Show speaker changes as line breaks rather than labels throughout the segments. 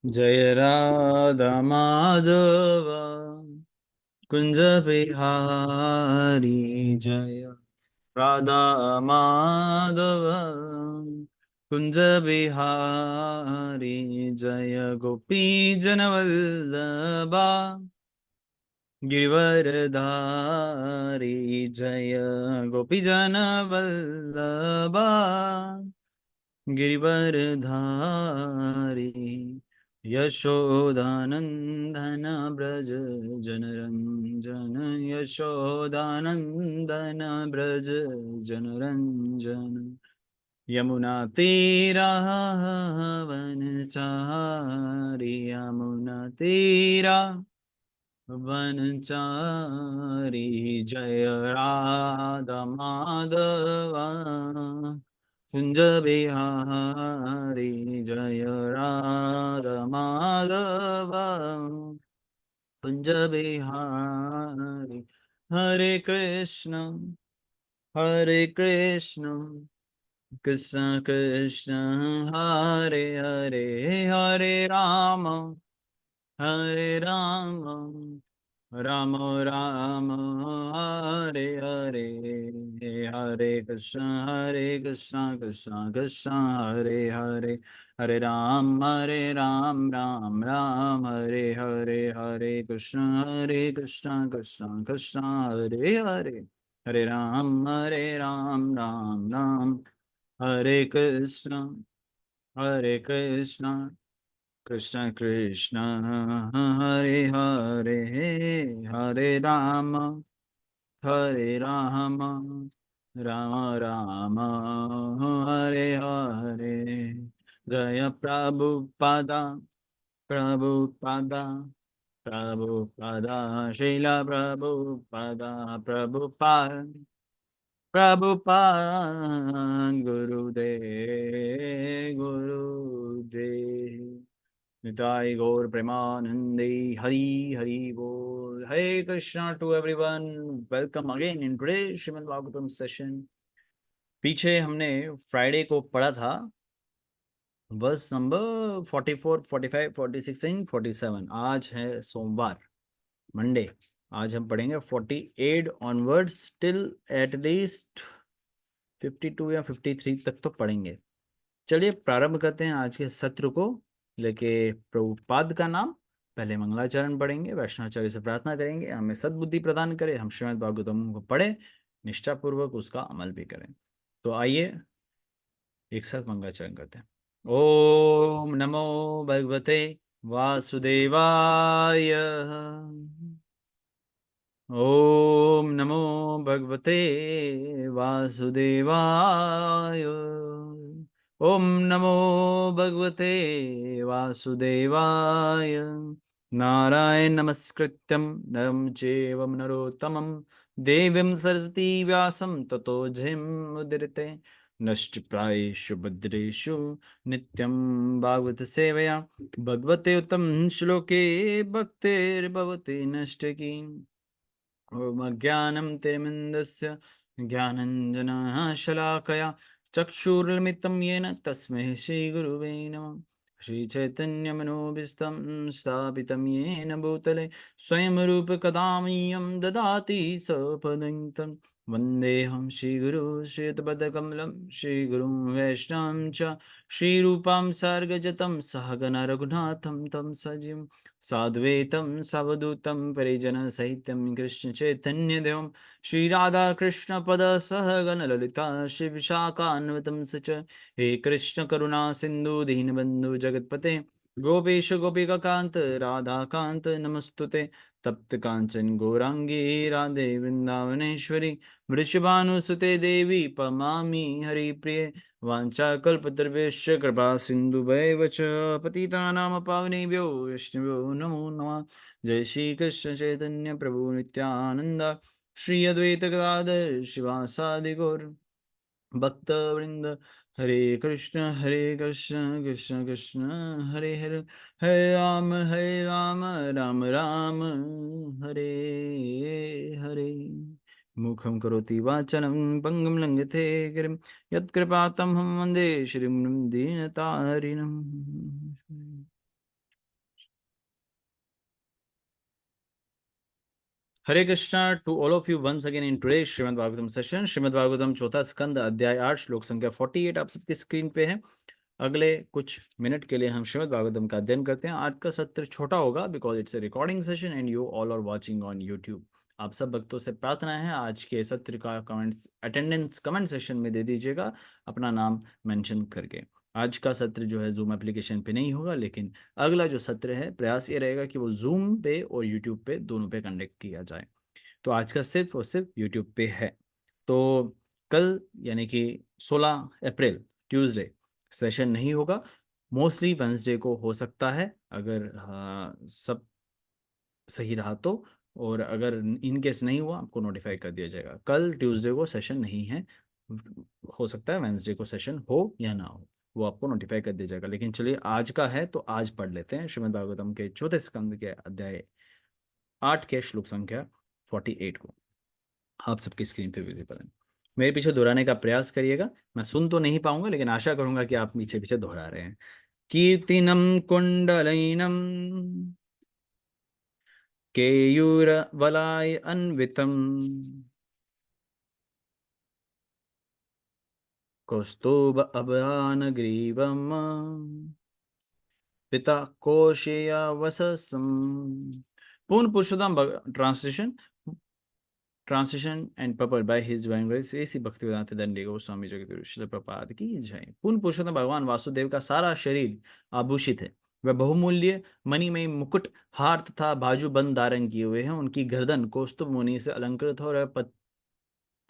जय राधा माधव कुंज बिहारी। जय राधा माधव कुंज बिहारी। जय गोपी जनवल्लभा गिरिवरधारी। जय गोपी जनवल्लभा गिरिवरधारी। यशोदानंदन ब्रज जनरंजन। यशोदानंदन ब्रज जनरंजन। यमुना तीरा वनचारी। यमुना तीरा वनचारी। जय राधा माधव कुंज बिहारी। जय राधा माधव कुंज बिहारी। हरे कृष्ण कृष्ण कृष्ण हरे हरे, हरे राम राम राम हरे हरे। हरे कृष्ण कृष्ण कृष्ण हरे हरे, हरे राम राम राम हरे हरे। हरे कृष्ण कृष्ण कृष्ण हरे हरे, हरे राम राम राम हरे कृष्ण, हरे कृष्ण कृष्ण कृष्ण हरे हरे। हरे राम राम राम हरे हरे। जय प्रभुपादा प्रभुपादा प्रभुपादा श्रील प्रभुपादा प्रभुपाद प्रभुपाद गुरुदेव निताई गौर प्रेमानंदे। हरि हरि बोल। Hare Krishna to everyone, welcome again in today Srimad Bhagavatam session. पीछे हमने फ्राइडे को पढ़ा था वर्स नंबर 44, 45, 46 एंड 47। आज है सोमवार, मंडे। आज हम पढ़ेंगे 48 ऑनवर्ड्स टिल एट लीस्ट 52 या 53 तक तो पढ़ेंगे। चलिए प्रारंभ करते हैं आज के सत्र को लेके प्रभुपाद का नाम। पहले मंगलाचरण पढ़ेंगे, वैष्णवाचार्य से प्रार्थना करेंगे हमें सद्बुद्धि प्रदान करे, हम श्रीमद् भागवतम को पढ़े, निष्ठापूर्वक उसका अमल भी करें। तो आइए एक साथ मंगलाचरण करते हैं। ओम नमो भगवते वासुदेवाय। ओम नमो भगवते वासुदेवाय। ओम नमो भगवते वासुदेवाय। नारायण नमस्कृत्यं नरं चैव नरोत्तमं देवीं सरस्वती व्यासं ततो जयमुदीरये। नष्टप्रायेषु भद्रेषु नित्यं भागवत सेवया भगवते उत्तम श्लोके भक्तिर्भवति नष्टकी। ओम अज्ञानं तिमिरमिन्दस्य ज्ञानञ्जनः शलाकया चक्षुरुन्मिलितं येन तस्मै श्रीगुरुवे नमः। श्रीचैतन्यमनोभीष्टं स्थापितं येन भूतले स्वयं रूपकदा मह्यं ददाति सपदं। वन्देऽहं श्रीगुरु श्रीयुतपदकमलं श्रीगुरुं वैष्णवं च श्रीरूपां सर्गजतं सहगण रघुनाथं तं सजीवं साद्वैतं सवधूतं परिजनसहितं कृष्णचैतन्यदेवं श्रीराधाकृष्णपदसहगण ललिता श्रीविशाखान्वितं स च। हे कृष्ण करुणा सिन्धु दीनबन्धु जगत्पते गोपेश गोपिकान्त राधाकान्त नमस्तुते। तप्त कांचन गौरांगी राधे वृंदावनेश्वरी वृषभानुसुते देवी पमामि हरिप्रिये। वाञ्छाकल्पतरुभ्यश्च कृपा सिन्धुभैव च पतितानां पावनेभ्यो वैष्णवो नमो नमः। जय श्री कृष्ण चैतन्य प्रभु नित्यानंद श्री अद्वैत गदाधर शिवासादि गौर भक्तवृंद। हरे कृष्ण कृष्ण कृष्ण हरे हरे, हरे राम राम राम हरे हरे। मुखं करोति वाचनं पङ्गुं लङ्घते गिरिं यत्कृपातमहं वन्दे श्रीं दीनतारिणम्। Hare Krishna to all of you once again in today Srimad Bhagavatam session. Srimad Bhagavatam चौथा स्कंद अध्याय 8 श्लोक संख्या 48 आप सबकी स्क्रीन पे है। अगले कुछ मिनट के लिए हम श्रीमद् भागवतम का अध्ययन करते हैं। आज का सत्र छोटा होगा because it's a recording session and you all are watching on YouTube. आप सब भक्तों से प्रार्थना है आज के सत्र का कमेंट्स अटेंडेंस कमेंट सेशन में दे दीजिएगा अपना नाम मेंशन करके। आज का सत्र जो है जूम एप्लीकेशन पे नहीं होगा, लेकिन अगला जो सत्र है प्रयास ये रहेगा कि वो जूम पे और यूट्यूब पे दोनों पे कंडक्ट किया जाए। तो आज का सिर्फ और सिर्फ यूट्यूब पे है। तो कल यानी कि 16 अप्रैल ट्यूसडे सेशन नहीं होगा। मोस्टली वेंसडे को हो सकता है अगर सब सही रहा तो, और अगर इन केस नहीं हुआ आपको नोटिफाई कर दिया जाएगा। कल ट्यूसडे को सेशन नहीं है, हो सकता है वेंसडे को सेशन हो या ना हो, वो आपको नोटिफाई कर दिया जाएगा। लेकिन चलिए आज का है तो आज पढ़ लेते हैं श्रीमद् भागवतम के चौथे स्कंद के अध्याय 8 के श्लोक संख्या 48 को। आप सबकी स्क्रीन पे विजिबल है। मेरे पीछे दोहराने का प्रयास करिएगा। मैं सुन तो नहीं पाऊंगा लेकिन आशा करूंगा कि आप पीछे पीछे दोहरा रहे हैं। कीर्तिनम कुंडलैनम केयूर वलाय अन्वितम कौस्तुभ अभयान ग्रीवम पिता कौशेय वससम। पूर्ण पुरुषोत्तम translation and purport by his divine grace A C Bhaktivedanta दंडी गोस्वामी जगत श्रील प्रपाद की जय। पूर्ण पुरुषोत्तम भगवान वासुदेव का सारा शरीर आभूषित है। वह बहुमूल्य मणिमय मुकुट हार तथा बाजूबंद धारण किए हुए हैं। उनकी गर्दन कौस्तुभ मुनि से अलंकृत हो रहे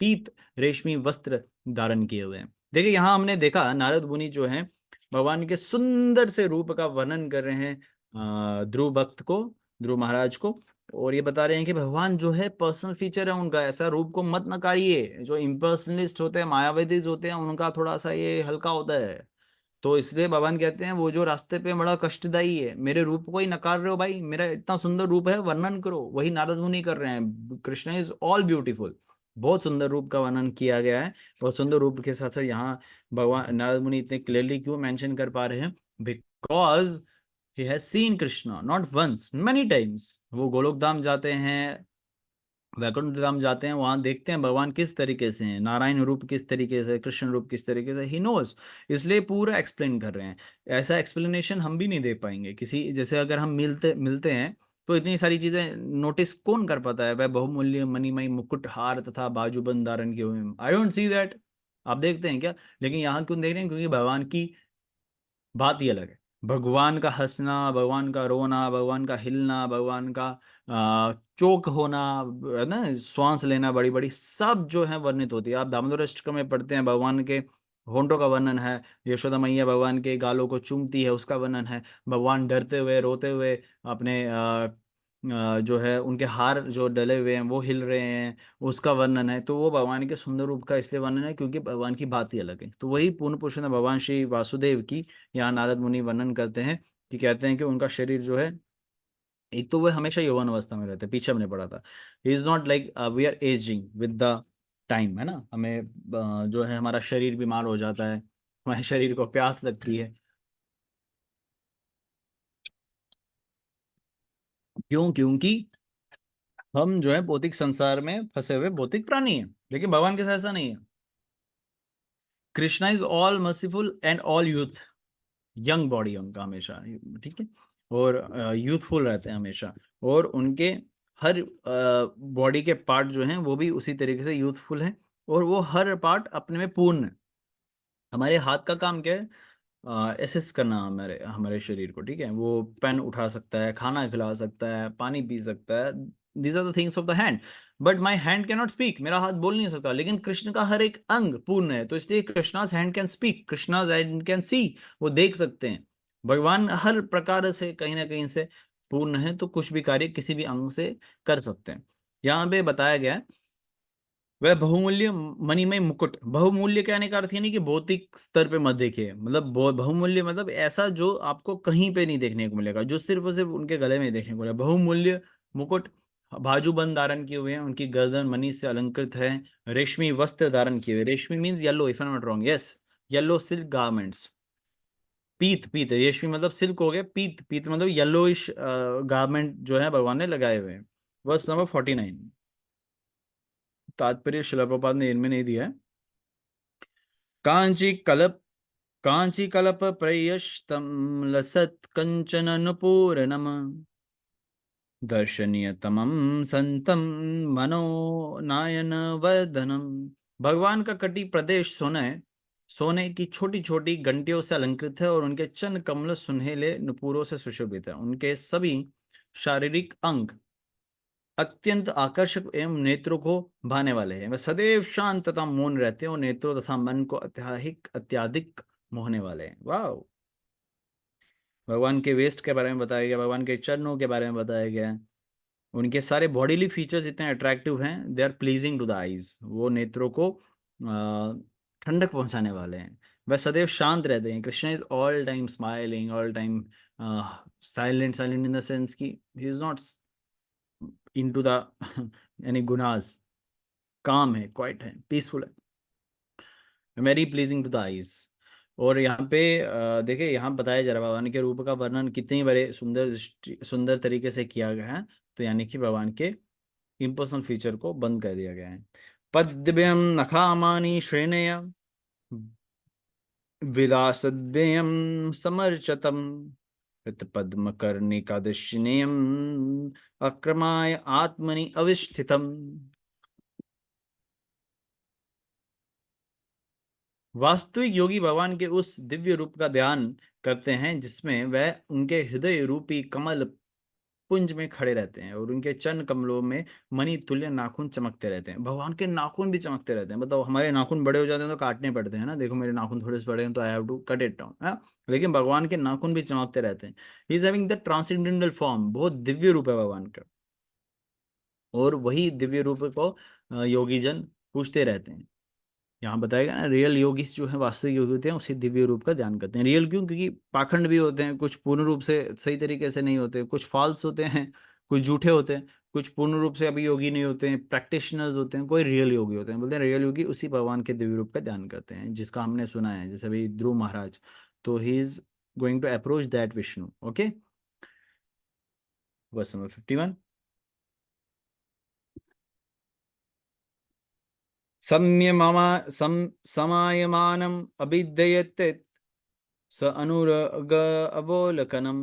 पीत रेशमी वस्त्र धारण किए हुए हैं। देखिए यहाँ हमने देखा नारद मुनि जो हैं भगवान के सुंदर से रूप का वर्णन कर रहे हैं ध्रुव भक्त को, ध्रुव महाराज को, और ये बता रहे हैं कि भगवान जो है पर्सनल फीचर है उनका, ऐसा रूप को मत नकारिए। जो इम्पर्सनलिस्ट होते हैं, मायावादीज होते हैं, उनका थोड़ा सा ये हल्का होता है। तो इसलिए भगवान कहते हैं वो जो रास्ते पे बड़ा कष्टदायी है, मेरे रूप को ही नकार रहे हो भाई, मेरा इतना सुंदर रूप है वर्णन करो। वही नारद मुनि कर रहे हैं। Krishna is all beautiful. बहुत सुंदर रूप का वर्णन किया गया है। और सुंदर रूप के साथ साथ यहाँ भगवान नारद मुनि इतने क्लियरली क्यों मेंशन कर पा रहे हैं? Because he has seen Krishna not once many times. वो गोलोक धाम जाते हैं, वैकुंठ धाम जाते हैं, वहां देखते हैं भगवान किस तरीके से हैं, नारायण रूप किस तरीके से, कृष्ण रूप किस तरीके से, ही नोज। इसलिए पूरा एक्सप्लेन कर रहे हैं। ऐसा एक्सप्लेनेशन हम भी नहीं दे पाएंगे किसी, जैसे अगर हम मिलते मिलते हैं तो इतनी सारी चीजें नोटिस कौन कर पाता है? वह बहुमूल्य मणिमय मुकुट हार तथा बाजूबंद धारण किए हुए, आई डोंट सी दैट। आप देखते हैं क्या? लेकिन यहाँ क्यों देख रहे हैं? क्योंकि भगवान की बात ही अलग है। भगवान का हंसना, भगवान का रोना, भगवान का हिलना, भगवान का चोक होना, है ना, श्वास लेना बड़ी बड़ी, सब जो है वर्णित होती है। आप दामोदर अष्टकम में पढ़ते हैं भगवान के होंठों का वर्णन है। यशोदा मैया भगवान के गालों को चूमती है, उसका वर्णन है। भगवान डरते हुए रोते हुए अपने जो है उनके हार जो डले हुए हैं वो हिल रहे हैं, उसका वर्णन है। तो वो भगवान के सुंदर रूप का इसलिए वर्णन है क्योंकि भगवान की बात ही अलग है। तो वही पूर्ण पुरुषोत्तम भगवान श्री वासुदेव की यहाँ नारद मुनि वर्णन करते हैं कि कहते हैं कि उनका शरीर जो है, एक तो वो हमेशा यौवन अवस्था में रहते हैं। पीछे हमने पढ़ा था he is not like we are ageing with the time, है ना। हमें जो है हमारा शरीर बीमार हो जाता है, हमारे शरीर को प्यास लगती है। क्यों? क्योंकि हम जो है भौतिक संसार में फंसे हुए भौतिक प्राणी हैं। लेकिन भगवान के साथ ऐसा नहीं है। Krishna is all merciful and all youth, young body है उनका हमेशा, ठीक है, और यूथफुल रहते हैं हमेशा। और उनके हर बॉडी के पार्ट जो हैं वो भी उसी तरीके से यूथफुल हैं, और वो हर पार्ट अपने में पूर्ण है। हमारे हाथ का काम क्या है? असिस्ट करना हमारे हमारे शरीर को, ठीक है। वो पेन उठा सकता है, खाना खिला सकता है, पानी पी सकता है। These are the things of the hand. But my hand can not speak, मेरा हाथ बोल नहीं सकता। लेकिन कृष्ण का हर एक अंग पूर्ण है, तो इसलिए Krishna's hand can speak, Krishna's hand can see, वो देख सकते हैं। भगवान हर प्रकार से कहीं ना कहीं से पूर्ण है, तो कुछ भी कार्य किसी भी अंग से कर सकते हैं। यहाँ पे बताया गया है वह बहुमूल्य मणिमय मुकुट। बहुमूल्य कहने का अर्थ ये नहीं कि भौतिक स्तर पे मत देखिए, मतलब बहुमूल्य मतलब ऐसा जो आपको कहीं पे नहीं देखने को मिलेगा, जो सिर्फ और सिर्फ उनके गले में देखने को मिलेगा। बहुमूल्य मुकुट बाजूबंद धारण किए हुए हैं, उनकी गर्दन मणि से अलंकृत है। रेशमी वस्त्र धारण किए हुए, रेशमी means yellow, if I am not wrong, yes, yellow silk garments. पीत, पीत रेशमी मतलब सिल्क हो गया, पीत, पीत मतलब येलोइश गारमेंट जो है भगवान ने लगाए हुए हैं। Verse number 49। तात्पर्य शिला प्रभुपाद ने इनमें नहीं दिया है। कांची कलप कांची कलप प्रयष्टम लसत कंचन नुपूरनम दर्शनीयतमं संतम मनोनायन वर्धनम। भगवान का कटी प्रदेश सोना है, सोने की छोटी छोटी घंटियों से अलंकृत है और उनके चरण कमल सुनहले नुपुरों से सुशोभित है। उनके सभी शारीरिक अंग अत्यंत आकर्षक एवं नेत्रों को भाने वाले हैं। वह सदैव शांत तथा मौन रहते हैं और नेत्रों तथा मन को अत्याधिक मोहने वाले हैं। वाह। भगवान के वेस्ट के बारे में बताया गया, भगवान के चरणों के बारे में बताया गया है। उनके सारे बॉडीली फीचर्स इतने अट्रैक्टिव हैं, they are pleasing to the eyes. वो नेत्रों को ठंडक पहुंचाने वाले हैं। वह सदैव शांत रहते हैं। Krishna is all time smiling, all time silent. Silent in the sense की he is not into the यानी गुनाज। काम है, क्वाइट है, पीसफुल है, very pleasing to the eyes. और यहाँ पे देखिए, यहाँ बताया जा रहा है भगवान के रूप का वर्णन कितनी बड़े सुंदर तरीके से किया गया है। तो यानी कि भगवान के इम्पर्सनल फीचर को बंद कर दिया गया है। पद्भ्यम नखामानि श्रेणय विलासद्वयम समर्चतम पद्म कर्णिका दक्षिणेयम अक्रमाय आत्मनि अविष्ठितम। वास्तविक योगी भगवान के उस दिव्य रूप का ध्यान करते हैं जिसमें वह उनके हृदय रूपी कमल पुंज में खड़े रहते हैं और उनके चरण कमलों में मणि तुल्य नाखून चमकते रहते हैं। भगवान के नाखून भी चमकते रहते हैं। बताओ, हमारे नाखून बड़े हो जाते हैं तो काटने पड़ते हैं ना। देखो मेरे नाखून थोड़े से बड़े हैं तो I have to cut it down, है। लेकिन भगवान के नाखून भी चमकते रहते हैं। He is having the transcendental form. बहुत दिव्य रूप है भगवान का। और वही दिव्य रूप को योगी जन पूछते रहते हैं। यहाँ बताएगा ना, रियल योगी जो है, वास्तविक योगी होते हैं, उसी दिव्य रूप का ध्यान करते हैं। रियल क्यों? क्योंकि पाखंड भी होते हैं, कुछ पूर्ण रूप से सही तरीके से नहीं होते, कुछ फॉल्स होते हैं, कुछ झूठे होते हैं, कुछ पूर्ण रूप से अभी योगी नहीं होते हैं, प्रैक्टिशनर्स होते हैं, कोई रियल योगी होते हैं। बोलते हैं रियल योगी उसी भगवान के दिव्य रूप का ध्यान करते हैं, जिसका हमने सुना है, जैसे अभी ध्रुव महाराज। तो he is going to approach that Vishnu. Okay, verse number 51। समायमानम अभिधयते स अनुरग अवोलकनम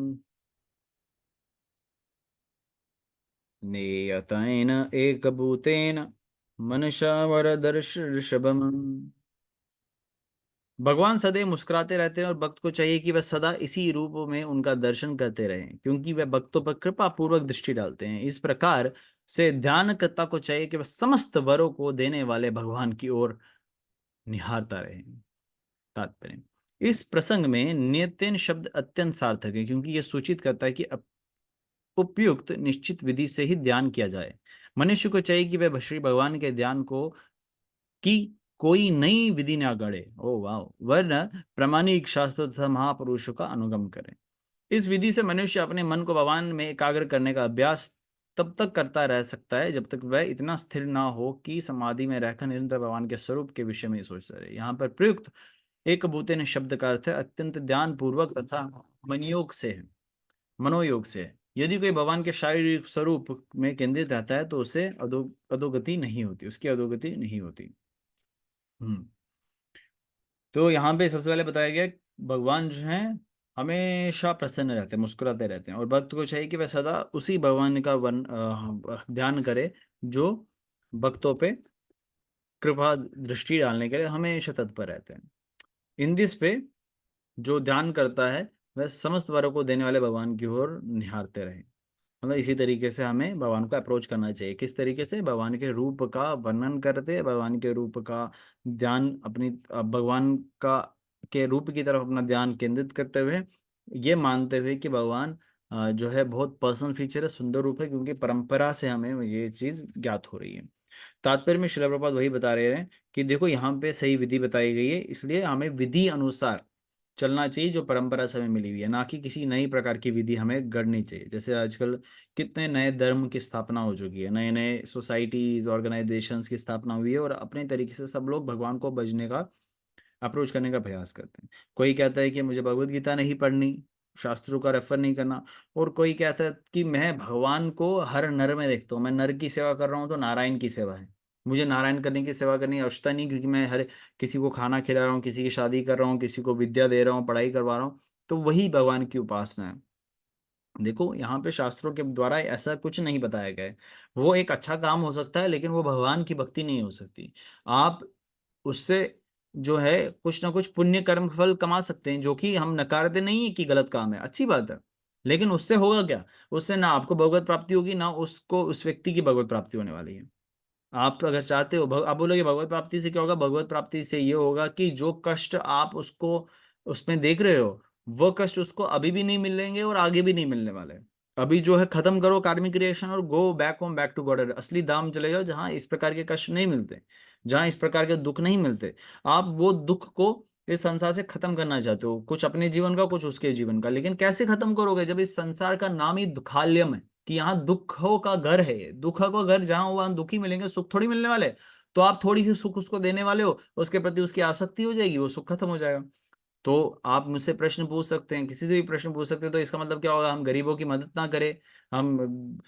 नेयतेन एकभूतेन मनसा वरदर्श ऋषभम। भगवान सदैव मुस्कुराते रहते हैं और भक्त को चाहिए कि वह सदा इसी रूप में उनका दर्शन करते रहें, क्योंकि वह भक्तों पर कृपा पूर्वक दृष्टि डालते हैं। इस प्रकार से ध्यानकर्ता को चाहिए कि वह समस्त वरों को देने वाले भगवान की ओर निहारता रहे। तात्पर्य, इस प्रसंग में नियतेन शब्द अत्यंत सार्थक है, क्योंकि यह सूचित करता है कि उपयुक्त निश्चित विधि से ही ध्यान किया जाए। मनुष्य को चाहिए कि वह श्री भगवान के ध्यान को की कोई नई विधि ना गढ़े, ओ वाह, वरना प्रामाणिक शास्त्र तथा महापुरुषों का अनुगम करे। इस विधि से मनुष्य अपने मन को भगवान में एकाग्र करने का अभ्यास तब तक करता रह सकता है जब तक वह इतना स्थिर ना हो कि समाधि में रहकर निरंतर भगवान के स्वरूप के विषय में सोचता रहे। यहाँ पर प्रयुक्त एक बूते शब्द का अर्थ है अत्यंत ध्यान पूर्वक तथा मनयोग से है, मनोयोग से है। यदि कोई भगवान के शारीरिक स्वरूप में केंद्रित रहता है तो उसे अधोगति नहीं होती, उसकी अधोगति नहीं होती। हम्म। तो यहाँ पे सबसे पहले बताया गया, भगवान जो हैं हमेशा प्रसन्न रहते हैं, मुस्कुराते रहते हैं, और भक्त को चाहिए कि वह सदा उसी भगवान का ध्यान करे जो भक्तों पे कृपा दृष्टि डालने के लिए हमेशा तत्पर रहते हैं। इन दिस पे जो ध्यान करता है वह समस्त वरों को देने वाले भगवान की ओर निहारते रहे। मतलब इसी तरीके से हमें भगवान को अप्रोच करना चाहिए। किस तरीके से? भगवान के रूप का वर्णन करते, भगवान के रूप का ध्यान अपनी भगवान का के रूप की तरफ अपना ध्यान केंद्रित करते हुए, ये मानते हुए कि भगवान जो है बहुत पर्सनल फीचर है, सुंदर रूप है, क्योंकि परंपरा से हमें ये चीज ज्ञात हो रही है। तात्पर्य में श्रील प्रभुपाद वही बता रहे हैं कि देखो यहाँ पे सही विधि बताई गई है, इसलिए हमें विधि अनुसार चलना चाहिए जो परंपरा से हमें मिली हुई है, ना कि किसी नई प्रकार की विधि हमें गढ़नी चाहिए। जैसे आजकल कितने नए धर्म की स्थापना हो चुकी है, नए नए सोसाइटीज, ऑर्गेनाइजेशंस की स्थापना हुई है, और अपने तरीके से सब लोग भगवान को भजने का, अप्रोच करने का प्रयास करते हैं। कोई कहता है कि मुझे भगवत गीता नहीं पढ़नी, शास्त्रों का रेफर नहीं करना। और कोई कहता है कि मैं भगवान को हर नर में देखता हूँ, मैं नर की सेवा कर रहा हूँ तो नारायण की सेवा है, मुझे नारायण करने की सेवा करने की आवश्यकता नहीं, क्योंकि मैं हर किसी को खाना खिला रहा हूँ, किसी की शादी कर रहा हूँ, किसी को विद्या दे रहा हूँ, पढ़ाई करवा रहा हूँ, तो वही भगवान की उपासना है। देखो यहाँ पे शास्त्रों के द्वारा ऐसा कुछ नहीं बताया गया है। वो एक अच्छा काम हो सकता है, लेकिन वो भगवान की भक्ति नहीं हो सकती। आप उससे जो है कुछ ना कुछ पुण्य कर्म फल कमा सकते हैं, जो कि हम नकारते नहीं है कि गलत काम है, अच्छी बात है। लेकिन उससे होगा क्या? उससे ना आपको भगवत प्राप्ति होगी, ना उसको उस व्यक्ति की भगवत प्राप्ति होने वाली है। आप अगर चाहते हो आप बोलोगे भगवत प्राप्ति से क्या होगा? भगवत प्राप्ति से ये होगा कि जो कष्ट आप उसको उसमें देख रहे हो, वो कष्ट उसको अभी भी नहीं मिलेंगे और आगे भी नहीं मिलने वाले। अभी जो है खत्म करो कार्मिक रिएक्शन और go back home, back to God, असली धाम चले जाओ जहां इस प्रकार के कष्ट नहीं मिलते, जहां इस प्रकार के दुख नहीं मिलते। आप वो दुख को इस संसार से खत्म करना चाहते हो, कुछ अपने जीवन का, कुछ उसके जीवन का, लेकिन कैसे खत्म करोगे जब इस संसार का नाम ही दुखालयम है, कि यहाँ दुखों का घर है, ये दुखों का घर जहां वहां दुखी मिलेंगे, सुख थोड़ी मिलने वाले। तो आप थोड़ी सी सुख उसको देने वाले हो, उसके प्रति उसकी आसक्ति हो जाएगी, वो सुख खत्म हो जाएगा। तो आप मुझसे प्रश्न पूछ सकते हैं, किसी से भी प्रश्न पूछ सकते हैं, तो इसका मतलब क्या होगा? हम गरीबों की मदद ना करें, हम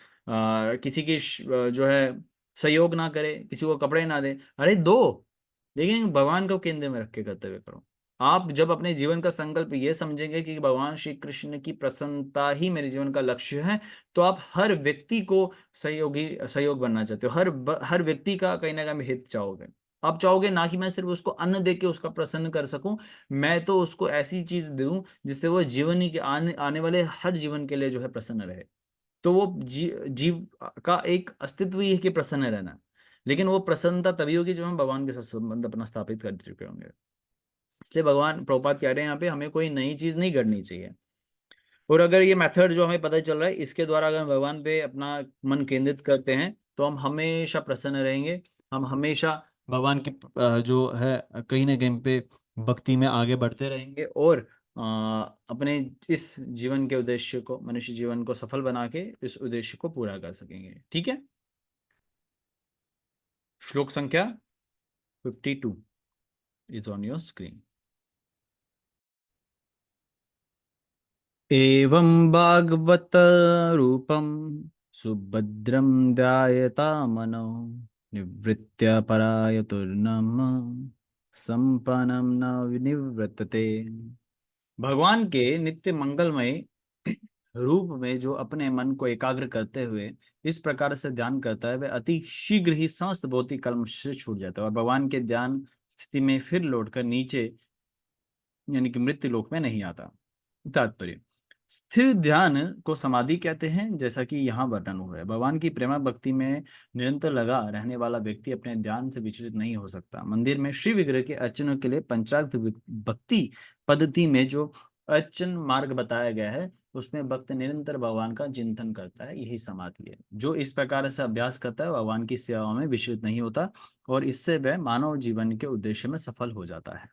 किसी की जो है सहयोग ना करें, किसी को कपड़े ना दें, अरे दो, लेकिन भगवान को केंद्र में रख के कर्तव्य करो। आप जब अपने जीवन का संकल्प ये समझेंगे कि भगवान श्री कृष्ण की प्रसन्नता ही मेरे जीवन का लक्ष्य है, तो आप हर व्यक्ति को सहयोग बनना चाहते हो, हर व्यक्ति का कहीं ना कहीं हित चाहोगे। आप चाहोगे ना कि मैं सिर्फ उसको अन्न दे के उसका प्रसन्न कर सकूं, मैं तो उसको ऐसी चीज दूं जिससे वो जीवन ही के आने वाले हर जीवन के लिए जो है प्रसन्न रहे। तो वो जीव का एक अस्तित्व ही है कि प्रसन्न रहना। लेकिन वो प्रसन्नता तभी होगी जब हम भगवान के साथ संबंध अपना स्थापित कर चुके होंगे। इसलिए भगवान प्रभुपाद कह रहे हैं यहाँ पे हमें कोई नई चीज नहीं करनी चाहिए। और अगर ये मेथड जो हमें पता चल रहा है, इसके द्वारा अगर हम भगवान पे अपना मन केंद्रित करते हैं, तो हम हमेशा प्रसन्न रहेंगे। हम हमेशा भगवान की जो है कहीं ना कहीं पे भक्ति में आगे बढ़ते रहेंगे, और अपने इस जीवन के उद्देश्य को, मनुष्य जीवन को सफल बना के इस उद्देश्य को पूरा कर सकेंगे। ठीक है। श्लोक संख्या 52 इज ऑन योर स्क्रीन। एवं भागवत रूपम सुभद्रं ध्यायतामनो निवृत्य परायतुर्नम संपन्नम न विनिवर्तते। भगवान के नित्य मंगलमय रूप में जो अपने मन को एकाग्र करते हुए इस प्रकार से ध्यान करता है, वह अति शीघ्र ही समस्त भौतिक कर्म से छूट जाता है और भगवान के ध्यान स्थिति में फिर लौटकर नीचे यानी कि मृत्यु लोक में नहीं आता। तात्पर्य, स्थिर ध्यान को समाधि कहते हैं, जैसा कि यहाँ वर्णन हुआ है। भगवान की प्रेमा भक्ति में निरंतर लगा रहने वाला व्यक्ति अपने ध्यान से विचलित नहीं हो सकता। मंदिर में श्री विग्रह के अर्चन के लिए पंचाग्र भक्ति पद्धति में जो अर्चन मार्ग बताया गया है, उसमें भक्त निरंतर भगवान का चिंतन करता है, यही समाधि है। जो इस प्रकार से अभ्यास करता है, भगवान की सेवा में विचलित नहीं होता, और इससे वह मानव जीवन के उद्देश्य में सफल हो जाता है।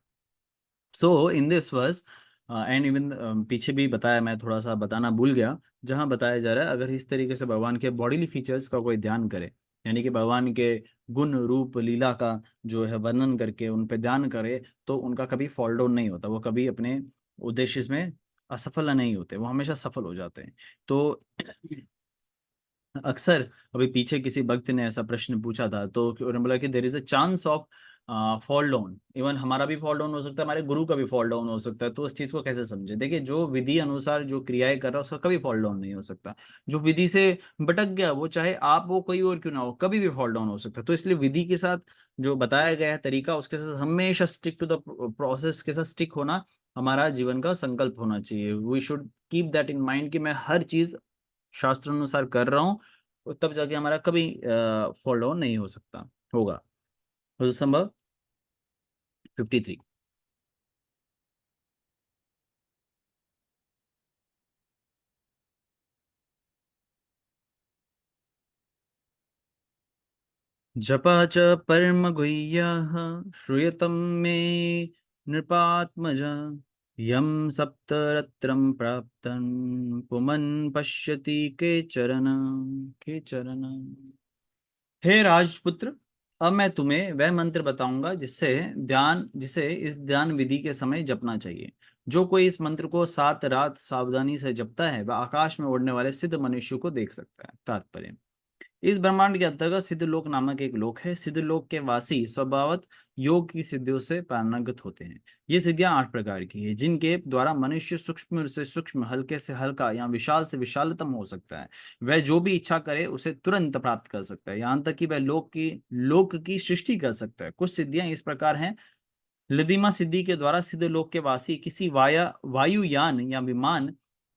So in this verse and even पीछे भी बताया, मैं थोड़ा सा बताना भूल गया, जहाँ बताया जा रहा है अगर इस तरीके से भगवान के बॉडीली फीचर्स का कोई ध्यान करे, यानी कि भगवान के गुण रूप लीला का जो है वर्णन करके उन पे ध्यान करे, तो उनका कभी फॉल डाउन नहीं होता, वो कभी अपने उद्देश्य में असफल नहीं होते, वो हमेशा सफल हो जाते हैं। तो अक्सर अभी पीछे किसी भक्त ने ऐसा प्रश्न पूछा था, तो उन्होंने बोला कि there is a chance of fall down, even हमारा भी फॉल डाउन हो सकता है, हमारे गुरु का भी फॉल डाउन हो सकता है। तो उस चीज को कैसे समझे? देखिए, जो विधि अनुसार जो क्रियाएं कर रहा है उसका कभी फॉल डाउन नहीं हो सकता। जो विधि से भटक गया, वो चाहे आप वो कोई और क्यों ना हो, कभी भी फॉल डाउन हो सकता है। तो इसलिए विधि के साथ जो बताया गया है तरीका, उसके साथ हमेशा स्टिक टू द प्रोसेस के साथ स्टिक होना हमारा जीवन का संकल्प होना चाहिए। We should keep that in mind कि मैं हर चीज शास्त्र अनुसार कर रहा हूँ, तब जाके हमारा कभी फॉल डाउन नहीं हो सकता होगा। संभव 53। जपा च परम गुह्यः श्रूयतं मे नृपात्मज, यम सप्तरत्रं प्राप्तं पुमन् पश्यति के चरण। हे राजपुत्र, अब मैं तुम्हें वह मंत्र बताऊंगा जिसे इस ध्यान विधि के समय जपना चाहिए। जो कोई इस मंत्र को 7 रात सावधानी से जपता है वह आकाश में उड़ने वाले सिद्ध मनुष्य को देख सकता है। तात्पर्य, इस ब्रह्मांड के अंतर्गत सिद्धलोक नामक एक लोक है। सिद्धलोक के वासी स्वभावत योग की सिद्धियों से पारंगत होते हैं। ये सिद्धियां 8 प्रकार की है, जिनके द्वारा मनुष्य सूक्ष्म से सूक्ष्म, हल्के से हल्का या विशाल से विशालतम हो सकता है। वह जो भी इच्छा करे उसे तुरंत प्राप्त कर सकता है, यहाँ तक कि वह लोक की सृष्टि कर सकता है। कुछ सिद्धियां इस प्रकार हैं। लदिमा सिद्धि के द्वारा सिद्धलोक के वासी किसी वायुयान या विमान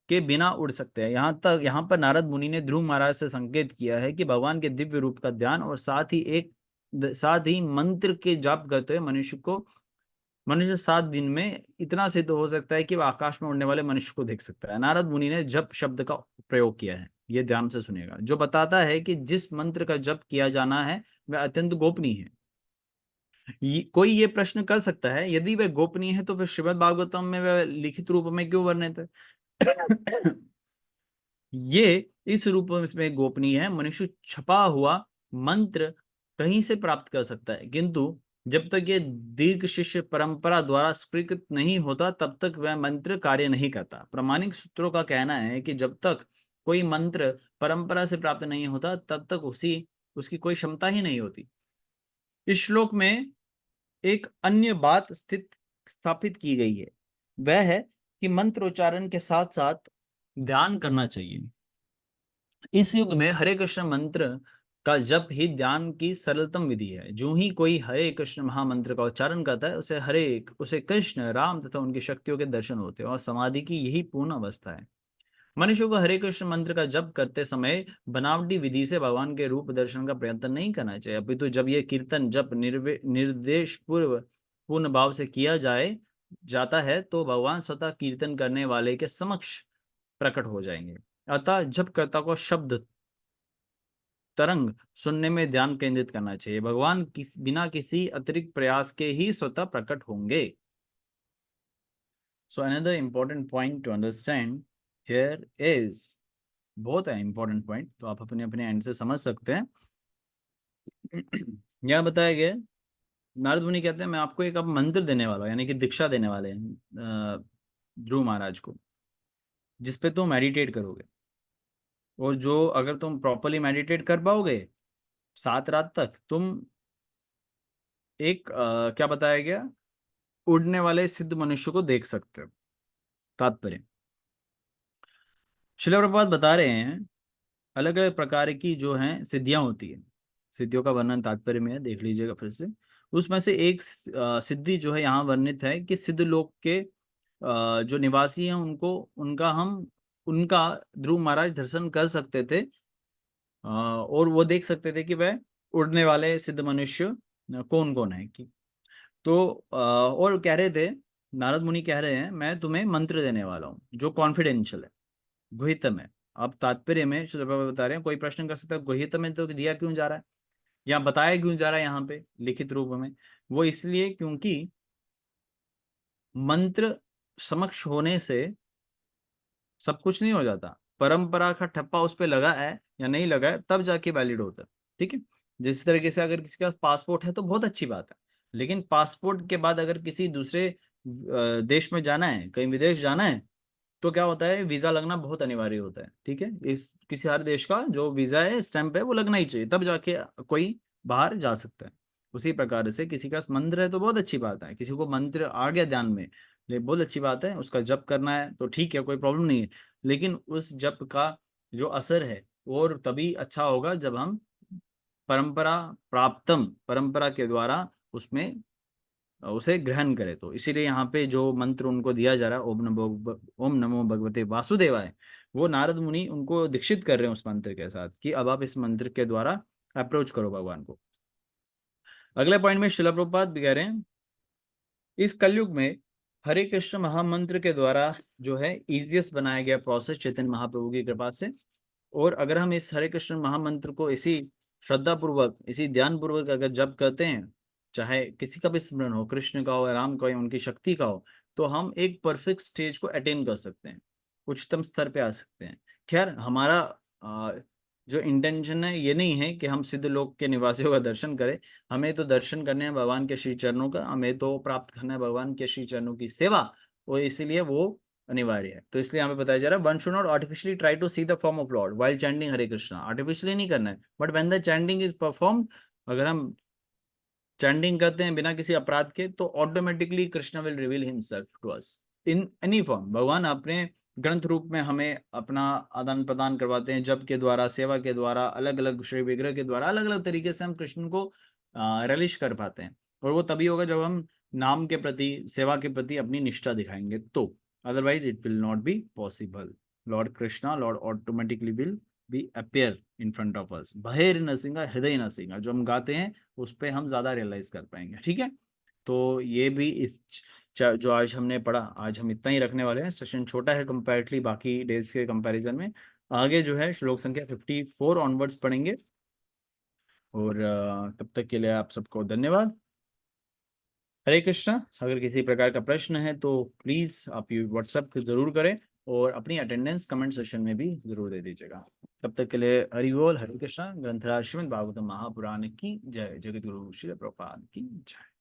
के बिना उड़ सकते हैं। यहाँ पर नारद मुनि ने ध्रुव महाराज से संकेत किया है कि भगवान के दिव्य रूप का ध्यान और साथ ही मंत्र के जाप करते हुए मनुष्य 7 दिन में इतना सिद्ध हो सकता है कि वह आकाश में उड़ने वाले मनुष्य को देख सकता है। नारद मुनि ने जप शब्द का प्रयोग किया है, ये ध्यान से सुनेगा, जो बताता है कि जिस मंत्र का जप किया जाना है वह अत्यंत गोपनीय है। कोई ये प्रश्न कर सकता है, यदि वह गोपनीय है तो फिर श्रीमद् भागवतम में वह लिखित रूप में क्यों वर्णित है? ये इस रूप में गोपनीय है। मनुष्य छपा हुआ मंत्र कहीं से प्राप्त कर सकता है, किंतु जब तक ये दीर्घ शिष्य परंपरा द्वारा स्वीकृत नहीं होता तब तक वह मंत्र कार्य नहीं करता। प्रामाणिक सूत्रों का कहना है कि जब तक कोई मंत्र परंपरा से प्राप्त नहीं होता तब तक उसकी कोई क्षमता ही नहीं होती। इस श्लोक में एक अन्य बात स्थापित की गई है, वह है कि मंत्र उच्चारण के साथ साथ ध्यान करना चाहिए। इस युग में हरे कृष्ण मंत्र का जप ही ध्यान की सरलतम विधि है। जो ही कोई हरे कृष्ण महामंत्र का उच्चारण करता है उसे कृष्ण, राम तथा उनकी शक्तियों के दर्शन होते हैं और समाधि की यही पूर्ण अवस्था है। मनुष्य को हरे कृष्ण मंत्र का जप करते समय बनावटी विधि से भगवान के रूप दर्शन का प्रयत्न नहीं करना चाहिए, अपितु जब यह कीर्तन जप निर्देश पूर्व पूर्ण भाव से किया जाता है तो भगवान स्वतः कीर्तन करने वाले के समक्ष प्रकट हो जाएंगे। अतः जपकर्ता को शब्द तरंग सुनने में ध्यान केंद्रित करना चाहिए। भगवान बिना किसी अतिरिक्त प्रयास के ही स्वतः प्रकट होंगे। So another important point two understand here is, बहुत है इंपॉर्टेंट पॉइंट, तो आप अपने अपने एंड से समझ सकते हैं। यह बताया गया, नारद मुनि कहते हैं मैं आपको एक अब मंत्र देने वाला हूं, यानी कि दीक्षा देने वाले हैं ध्रुव महाराज को, जिसपे तुम मेडिटेट करोगे। और जो अगर तुम प्रॉपरली मेडिटेट कर पाओगे 7 रात तक, तुम एक क्या बताया गया, उड़ने वाले सिद्ध मनुष्य को देख सकते हो। तात्पर्य, शिला प्रभुपाद बता रहे हैं अलग अलग प्रकार की जो हैं सिद्धियां होती है। सिद्धियों का वर्णन तात्पर्य में है, देख लीजिएगा फिर से। उसमें से एक सिद्धि जो है यहाँ वर्णित है कि सिद्ध लोक के जो निवासी हैं उनका ध्रुव महाराज दर्शन कर सकते थे, और वो देख सकते थे कि वह उड़ने वाले सिद्ध मनुष्य कौन कौन है कि तो और कह रहे थे, नारद मुनि कह रहे हैं मैं तुम्हें मंत्र देने वाला हूँ जो कॉन्फिडेंशियल है, गुहितम है। अब तात्पर्य में श्रील प्रभुपाद बता रहे हैं, कोई प्रश्न कर सकता है गुहितम में तो दिया क्यों जा रहा है या बताया क्यों जा रहा है यहाँ पे लिखित रूप में? वो इसलिए क्योंकि मंत्र समक्ष होने से सब कुछ नहीं हो जाता। परंपरा का ठप्पा उस पर लगा है या नहीं लगा है तब जाके वैलिड होता है। ठीक है, जिस तरीके से अगर किसी के पास पासपोर्ट है तो बहुत अच्छी बात है, लेकिन पासपोर्ट के बाद अगर किसी दूसरे देश में जाना है, कहीं विदेश जाना है, तो क्या होता है, वीजा लगना बहुत अनिवार्य होता है। ठीक है, इस किसी हर देश का जो वीजा है, स्टैंप है, वो लगना ही चाहिए, तब जाके कोई बाहर जा सकता है। उसी प्रकार से किसी का मंत्र है तो बहुत अच्छी बात है, किसी को मंत्र आ गया ध्यान में, ले बहुत अच्छी बात है, उसका जप करना है तो ठीक है, कोई प्रॉब्लम नहीं है। लेकिन उस जप का जो असर है और तभी अच्छा होगा जब हम परंपरा के द्वारा उसमें उसे ग्रहण करे। तो इसीलिए यहाँ पे जो मंत्र उनको दिया जा रहा है, ओम नमो भगवते वासुदेवाय, वो नारद मुनि उनको दीक्षित कर रहे हैं उस मंत्र के साथ कि अब आप इस मंत्र के द्वारा अप्रोच करो भगवान को। अगले पॉइंट में शिला प्रभुपाद भी कह रहे हैं, इस कलयुग में हरे कृष्ण महामंत्र के द्वारा जो है इजिएस्ट बनाया गया प्रोसेस चैतन्य महाप्रभु की कृपा से। और अगर हम इस हरे कृष्ण महामंत्र को इसी श्रद्धा पूर्वक, इसी ध्यान पूर्वक अगर जप करते हैं, चाहे किसी का भी स्मरण हो, कृष्ण का हो, राम का हो, उनकी शक्ति का हो, तो हम एक परफेक्ट स्टेज को अटेन कर सकते हैं, उच्चतम स्तर पे आ सकते हैं। खैर हमारा जो इंटेंशन है ये नहीं है कि हम सिद्ध लोक के निवासियों का दर्शन करें, हमें तो दर्शन करने हैं भगवान के श्री चरणों का, हमें तो प्राप्त करना है भगवान के श्री चरणों की सेवा। और इसीलिए वो अनिवार्य है। तो इसलिए यहाँ पे बताया जा रहा है one should not artificially try to see the form of Lord while chanting Hare Krishna. Artificially नहीं करना है, but when the chanting is perform, अगर हम चैंटिंग करते हैं बिना किसी अपराध के, तो automatically Krishna will reveal himself to us in any form. भगवान अपने ग्रंथ रूप में हमें अपना आदान प्रदान करवाते हैं, जप के द्वारा, सेवा के द्वारा, अलग अलग श्री विग्रह के द्वारा, अलग अलग तरीके से हम कृष्ण को रिलीज कर पाते हैं। और वो तभी होगा जब हम नाम के प्रति, सेवा के प्रति अपनी निष्ठा दिखाएंगे, तो otherwise it will not be possible. Lord Krishna, Lord automatically will be appear in front of us. बहेर नरसिंहा हृदय नरसिंहा जो हम गाते हैं उस पर हम ज्यादा रियलाइज कर पाएंगे। ठीक है, तो ये भी इस जो आज हमने पढ़ा, आज हम इतना ही रखने वाले हैं। सेशन छोटा है कंपैरेटिवली बाकी डेज के कंपैरिजन में। आगे जो है श्लोक संख्या 54 ऑनवर्ड्स पढ़ेंगे। और तब तक के लिए आप सबको धन्यवाद। हरे कृष्णा। अगर किसी प्रकार का प्रश्न है तो प्लीज आप ये व्हाट्सएप जरूर करें, और अपनी अटेंडेंस कमेंट सेशन में भी जरूर दे दीजिएगा। तब तक के लिए हरि बोल, हरे कृष्णा। ग्रंथराज श्रीमद् भागवतम महापुराण की जय। जगत गुरु श्री प्रभुपाद की जय।